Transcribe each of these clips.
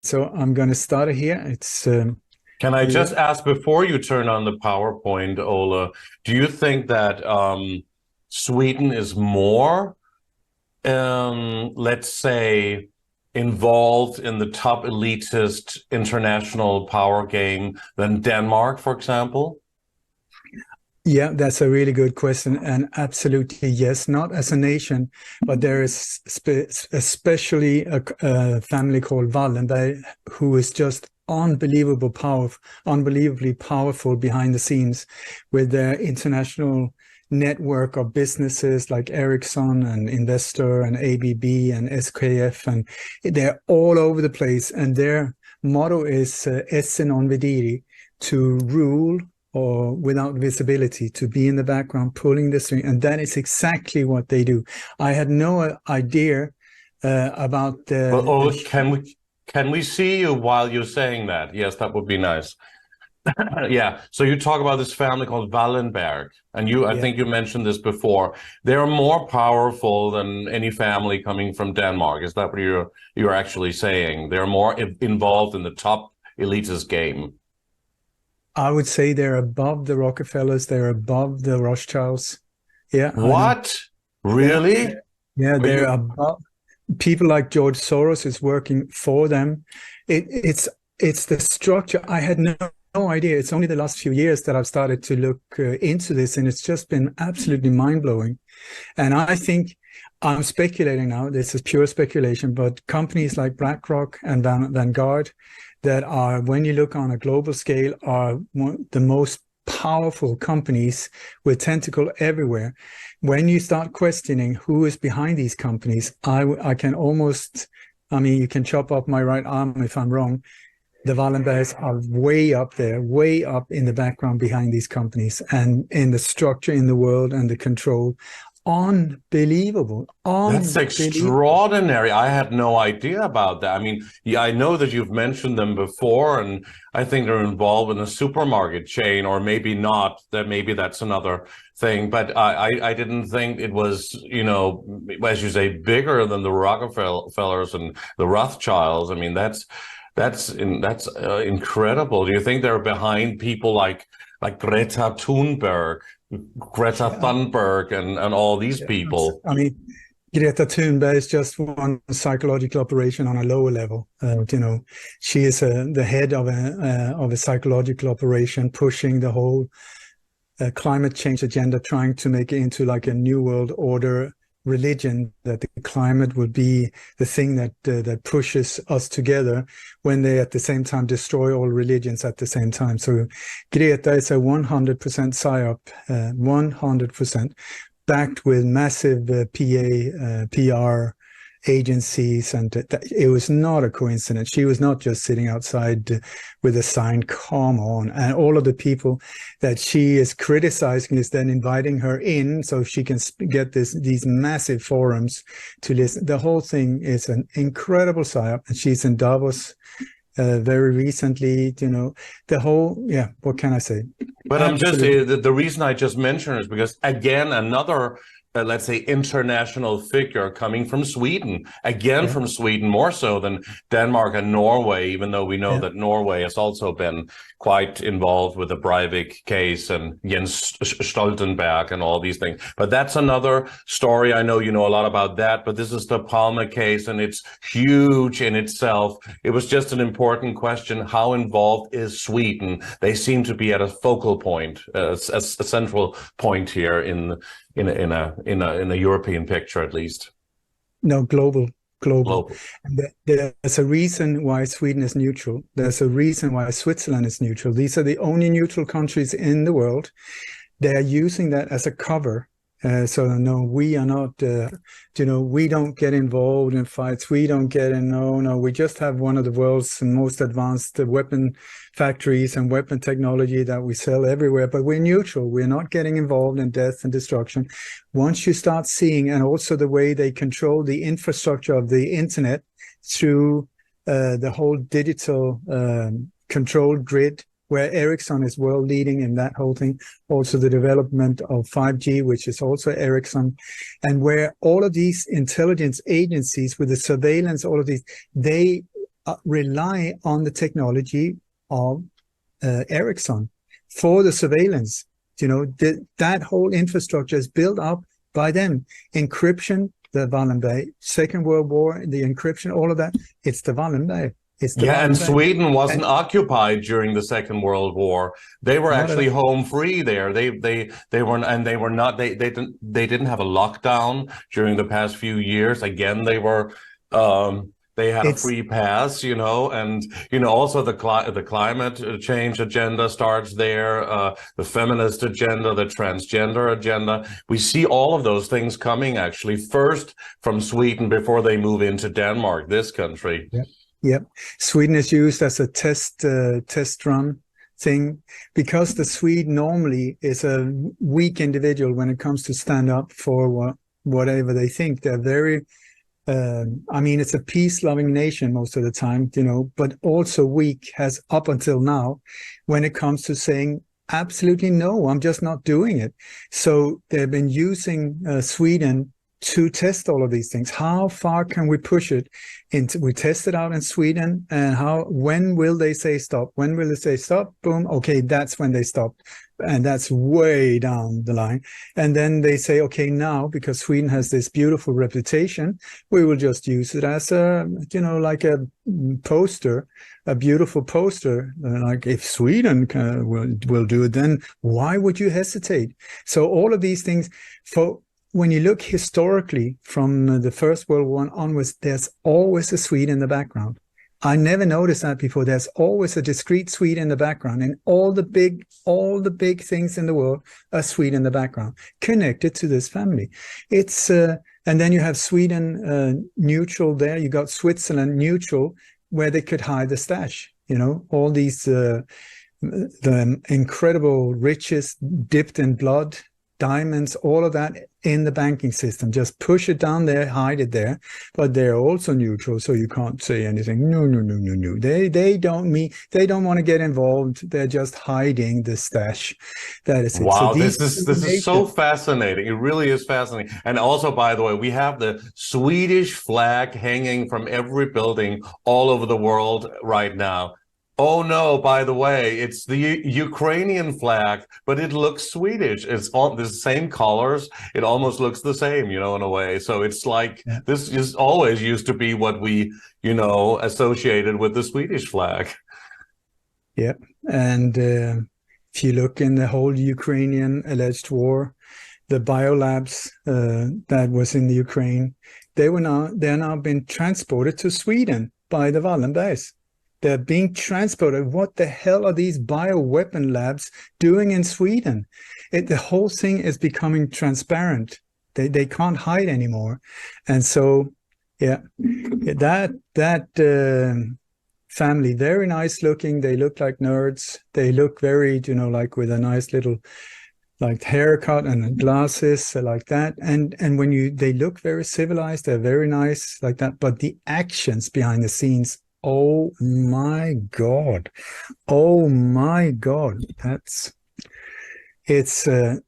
So I'm going to start here. It's Can I yeah, just ask before you turn on the PowerPoint, Ola, do you think that Sweden is more, let's say, involved in the top elitist international power game than Denmark, for example? yeah, that's a really good question, and absolutely yes. Not as a nation, but there is especially a family called Wallenberg who is just unbelievably powerful behind the scenes with their international network of businesses like Ericsson and Investor and ABB and SKF, and they're all over the place. And their motto is Esse non vedere, to rule or without visibility, to be in the background pulling the string. And that is exactly what they do. I had no idea about Well, the Ola, can we see you while you're saying that? Yes, that would be nice. Yeah. So you talk about this family called Wallenberg, and I yeah. think you mentioned this before. They're more powerful than any family coming from Denmark. Is that what you're actually saying? They're more involved in the top elitist game. I would say they're above the Rockefellers, they're above the Rothschilds. Yeah, I know. What? Yeah, Really? yeah, Are they're you? above. People like George Soros is working for them. It's the structure. I had no idea. It's only the last few years that I've started to look into this, and it's just been absolutely mind blowing. And I think I'm speculating now. This is pure speculation, but companies like BlackRock and Vanguard, that are, when you look on a global scale, are the most powerful companies with tentacle everywhere. When you start questioning who is behind these companies, I can almost, I mean, you can chop off my right arm if I'm wrong. The Wallenbergs are way up there, way up in the background behind these companies and in the structure in the world and the control. Unbelievable, That's unbelievable. extraordinary. I had no idea about that. I mean, yeah, I know that you've mentioned them before, and I think they're involved in a supermarket chain, or maybe not. That maybe that's another thing. But I didn't think it was, as you say, bigger than the Rockefellers and the Rothschilds. I mean, that's incredible. Do you think they're behind people like Greta Thunberg, Greta Yeah, Thunberg, and all these yeah. people? I mean, Greta Thunberg is just one psychological operation on a lower level. She is the head of a psychological operation pushing the whole climate change agenda, trying to make it into like a new world order religion, that the climate will be the thing that pushes us together, when they at the same time destroy all religions at the same time. So Greta is a 100% psyop, 100% backed with massive PR agencies, and it was not a coincidence. She was not just sitting outside with a sign "Come on," and all of the people that she is criticizing is then inviting her in so she can get these massive forums to listen. The whole thing is an incredible psyop, and she's in Davos very recently. The whole, yeah. What can I say? But I'm just Absolutely, the reason I just mentioned is because again another let's say international figure coming from Sweden, again yeah, from Sweden more so than Denmark and Norway, even though we know yeah. that Norway has also been quite involved with the Breivik case and Jens Stoltenberg and all these things. But that's another story. I know you know a lot about that, but this is the Palme case, and it's huge in itself. It was just an important question: how involved is Sweden? They seem to be at a focal point, a central point here in a European picture, at least No, global. global. And there's a reason why Sweden is neutral. There's a reason why Switzerland is neutral. These are the only neutral countries in the world. They are using that as a cover. So no, we are not, we don't get involved in fights. We don't get in, no, we just have one of the world's most advanced weapon factories and weapon technology that we sell everywhere, but we're neutral. We're not getting involved in death and destruction. Once you start seeing, and also the way they control the infrastructure of the internet through the whole digital control grid, where Ericsson is world leading in that whole thing. Also the development of 5G, which is also Ericsson, and where all of these intelligence agencies with the surveillance, all of these, they rely on the technology of Ericsson for the surveillance. That whole infrastructure is built up by them. Encryption, the Wallenberg, Second World War, the encryption, all of that, it's the Wallenberg. And Sweden wasn't occupied during the Second World War. They were actually home free there. They didn't have a lockdown during the past few years. Again, they had a free pass, and also the climate change agenda starts there, the feminist agenda, the transgender agenda. We see all of those things coming actually first from Sweden before they move into Denmark, this country. Yep. Sweden is used as a test run thing because the Swede normally is a weak individual when it comes to stand up for whatever they think. They're very, it's a peace-loving nation most of the time, but also weak has up until now when it comes to saying, absolutely no, I'm just not doing it. So they've been using Sweden to test all of these things. How far can we push it? We test it out in Sweden, and when will they say stop? When will they say stop? Boom. Okay, that's when they stop. And that's way down the line. And then they say, okay, now, because Sweden has this beautiful reputation, we will just use it as like a poster, a beautiful poster. Like if Sweden will do it, then why would you hesitate? So all of these things, when you look historically from the First World War onwards, there's always a Swede in the background. I never noticed that before. There's always a discrete Swede in the background, and all the big things in the world are Swede in the background, connected to this family. It's and then you have Sweden neutral there. You got Switzerland neutral, where they could hide the stash. All these the incredible riches dipped in blood, diamonds, all of that in the banking system. Just push it down there, hide it there. But they're also neutral, so you can't say anything. No. They don't want to get involved. They're just hiding the stash. That is it. Wow, so this is so fascinating. It really is fascinating. And also, by the way, we have the Swedish flag hanging from every building all over the world right now. Oh no, by the way, it's the Ukrainian flag, but it looks Swedish. It's all the same colors. It almost looks the same, in a way. So it's like, this is always used to be what we, associated with the Swedish flag. Yeah. And if you look in the whole Ukrainian alleged war, the biolabs that was in the Ukraine, they're now been transported to Sweden by the Wallenbergs. They're being transported. What the hell are these bioweapon labs doing in Sweden? The whole thing is becoming transparent. They can't hide anymore. And so, that family, very nice looking. They look like nerds. They look very, like with a nice little like haircut and glasses like that. And when they look very civilized, they're very nice like that. But the actions behind the scenes, oh my God. It's right.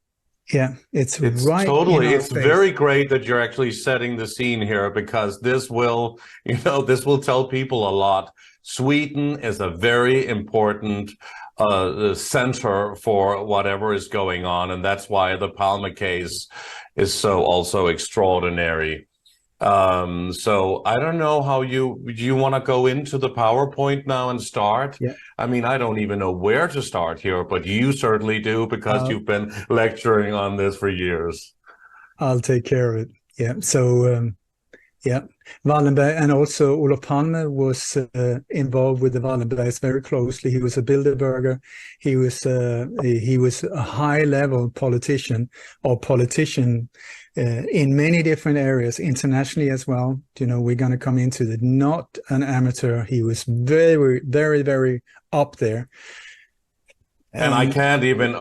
Totally. It's very great that you're actually setting the scene here, because this will tell people a lot. Sweden is a very important center for whatever is going on. And that's why the Palme case is so also extraordinary. So I don't know how you want to go into the PowerPoint now and start. Yeah. I mean, I don't even know where to start here, but you certainly do, because you've been lecturing on this for years. I'll take care of it. Yeah. So, Wallenberg, and also Olof Palme was involved with the Wallenbergs very closely. He was a Bilderberger. He was a high-level politician in many different areas, internationally as well. We're going to come into that. Not an amateur. He was very, very, very up there. And I can't even